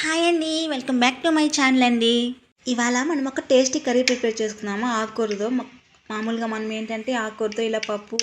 Hi అండి, welcome back to my channel అండి. ఇవాళ మనం ఒక టేస్టీ కర్రీ ప్రిపేర్ చేసుకున్నాము ఆకుకూరతో. మామూలుగా మనం ఏంటంటే ఆకుకూరతో ఇలా పప్పు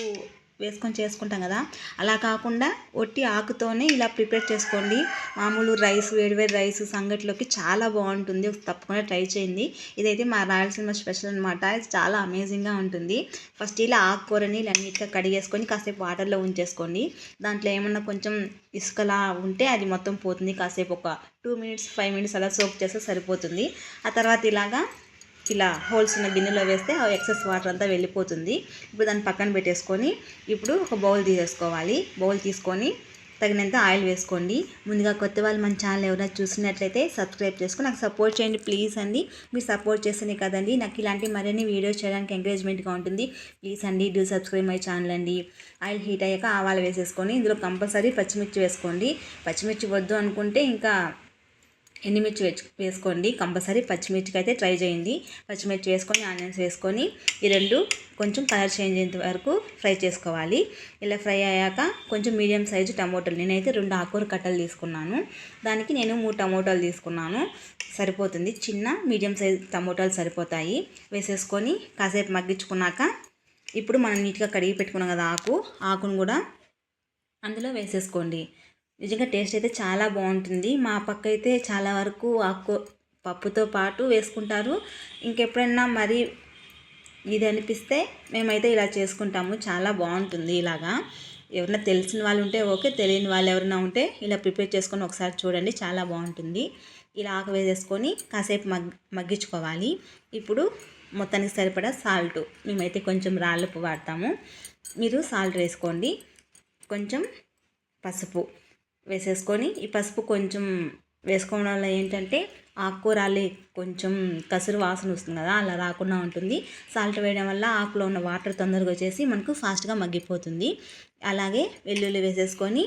వేసుకొని చేసుకుంటాం కదా, అలా కాకుండా ఒట్టి ఆకుతోనే ఇలా ప్రిపేర్ చేసుకోండి. మామూలు రైస్, వేడివేడి రైస్ సంగటిలోకి చాలా బాగుంటుంది. తప్పకుండా ట్రై చేయండి. ఇదైతే మా రాయలసీమ స్పెషల్ అనమాట. ఇది చాలా అమేజింగ్గా ఉంటుంది. ఫస్ట్ ఇలా ఆకుకూరని ఇలా నీట్గా కడిగేసుకొని కాసేపు వాటర్లో ఉంచేసుకోండి. దాంట్లో ఏమన్నా కొంచెం ఇసుకలా ఉంటే అది మొత్తం పోతుంది. కాసేపు ఒక 2 మినిట్స్ 5 మినిట్స్ అలా సోక్ చేస్తే సరిపోతుంది. ఆ తర్వాత ఇలా హోల్స్ ఉన్న గిన్నెలో వేస్తే ఆ ఎక్సెస్ వాటర్ అంతా వెళ్ళిపోతుంది. ఇప్పుడు దాన్ని పక్కన పెట్టేసుకొని ఇప్పుడు ఒక బౌల్ తీసేసుకోవాలి. బౌల్ తీసుకొని తగినంత ఆయిల్ వేసుకోండి. ముందుగా కొత్త వాళ్ళు మన ఛానల్ ఎవరైనా చూసినట్లయితే సబ్స్క్రైబ్ చేసుకొని నాకు సపోర్ట్ చేయండి ప్లీజ్ అండి. మీరు సపోర్ట్ చేస్తేనే కదండి నాకు ఇలాంటి మరిన్ని వీడియోస్ చేయడానికి ఎంకరేజ్మెంట్గా ఉంటుంది. ప్లీజ్ అండి, డూ సబ్స్క్రైబ్ మై ఛానల్ అండి. ఆయిల్ హీట్ అయ్యాక ఆవాలు వేసేసుకొని ఇందులో కంపల్సరీ పచ్చిమిర్చి వేసుకోండి. పచ్చిమిర్చి వద్దు అనుకుంటే ఇంకా ఎండుమిర్చి వేసుకోండి. కంపల్సరీ పచ్చిమిర్చికి అయితే ట్రై చేయండి. పచ్చిమిర్చి వేసుకొని ఆనియన్స్ వేసుకొని ఈ రెండు కొంచెం కలర్ చేంజ్ అయ్యేంత వరకు ఫ్రై చేసుకోవాలి. ఇలా ఫ్రై అయ్యాక కొంచెం మీడియం సైజు టమోటాలు, నేనైతే 2 ఆకుకూర కట్టలు తీసుకున్నాను. దానికి నేను 3 టమోటాలు తీసుకున్నాను, సరిపోతుంది. చిన్న మీడియం సైజు టమోటాలు సరిపోతాయి. వేసేసుకొని కాసేపు మగ్గించుకున్నాక ఇప్పుడు మనం నీట్గా కడిగి పెట్టుకున్నాం కదా ఆకును కూడా అందులో వేసేసుకోండి. నిజంగా టేస్ట్ అయితే చాలా బాగుంటుంది. మా పక్క అయితే చాలా వరకు పప్పుతో పాటు వేసుకుంటారు. ఇంకెప్పుడైనా మరి ఇది అనిపిస్తే మేమైతే ఇలా చేసుకుంటాము. చాలా బాగుంటుంది. ఇలాగా ఎవరైనా తెలిసిన వాళ్ళు ఉంటే ఓకే, తెలియని వాళ్ళు ఎవరైనా ఉంటే ఇలా ప్రిపేర్ చేసుకొని ఒకసారి చూడండి, చాలా బాగుంటుంది. ఇలా ఆకు వేసేసుకొని కాసేపు మగ్గించుకోవాలి. ఇప్పుడు మొత్తానికి సరిపడా సాల్ట్, మేమైతే కొంచెం రాళ్ళుప్పు వాడతాము, మీరు సాల్ట్ వేసుకోండి. కొంచెం పసుపు వేసేసుకొని ఈ పసుపు కొంచెం వేసుకోవడం వల్ల ఏంటంటే ఆకుకూరలు కొంచెం కసురు వాసన వస్తుంది కదా, అలా రాకుండా ఉంటుంది. సాల్ట్ వేయడం వల్ల ఆకులో ఉన్న వాటర్ తొందరగా వచ్చేసి మనకు ఫాస్ట్గా మగ్గిపోతుంది. అలాగే వెల్లుల్లి వేసేసుకొని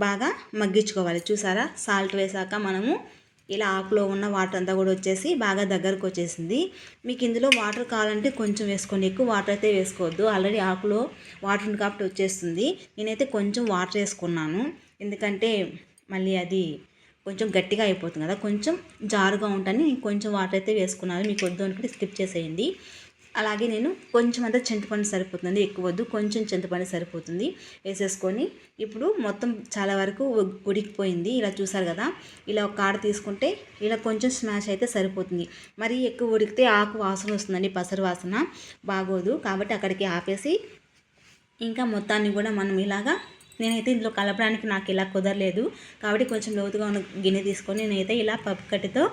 బాగా మగ్గించుకోవాలి. చూసారా, సాల్ట్ వేసాక మనము ఇలా ఆకులో ఉన్న వాటర్ అంతా కూడా వచ్చేసి బాగా దగ్గరకు వచ్చేసింది. మీకు ఇందులో వాటర్ కావాలంటే కొంచెం వేసుకోండి, ఎక్కువ వాటర్ అయితే వేసుకోవద్దు. ఆల్రెడీ ఆకులో వాటర్ ఉంది కాబట్టి వచ్చేస్తుంది. నేనైతే కొంచెం వాటర్ వేసుకున్నాను, ఎందుకంటే మళ్ళీ అది కొంచెం గట్టిగా అయిపోతుంది కదా, కొంచెం జారుగా ఉంటుంది. నేను కొంచెం వాటర్ అయితే వేసుకున్నాను. మీకు వద్దు అనుకుంటే స్కిప్ చేసేయండి. అలాగే నేను కొంచెం అంతా చింతపండు సరిపోతుంది, ఎక్కువ వద్దు, కొంచెం చింతపండు సరిపోతుంది. వేసేసుకొని ఇప్పుడు మొత్తం చాలా వరకు ఉడికిపోయింది. ఇలా చూసారు కదా, ఇలా ఒక కాడ తీసుకుంటే ఇలా కొంచెం స్మాష్ అయితే సరిపోతుంది. మరీ ఎక్కువ ఉడికితే ఆకు వాసన వస్తుందండి, పసరు వాసన బాగోదు. కాబట్టి అక్కడికి ఆపేసి ఇంకా మొత్తాన్ని కూడా మనం ఇలాగా, నేనైతే ఇందులో కలపడానికి నాకు ఇలా కుదరలేదు కాబట్టి కొంచెం లోతుగా ఉన్న గిన్నె తీసుకొని నేనైతే ఇలా పప్పు కట్టితో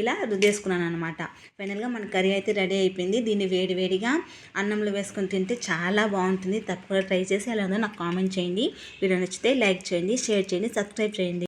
ఇలా రుద్దేసుకున్నాను అనమాట. ఫైనల్గా మన కర్రీ అయితే రెడీ అయిపోయింది. దీన్ని వేడివేడిగా అన్నంలో వేసుకొని తింటే చాలా బాగుంటుంది. తప్పకుండా ట్రై చేసి ఎలా ఉందో నాకు కామెంట్ చేయండి. వీడియో నచ్చితే లైక్ చేయండి, షేర్ చేయండి, సబ్స్క్రైబ్ చేయండి.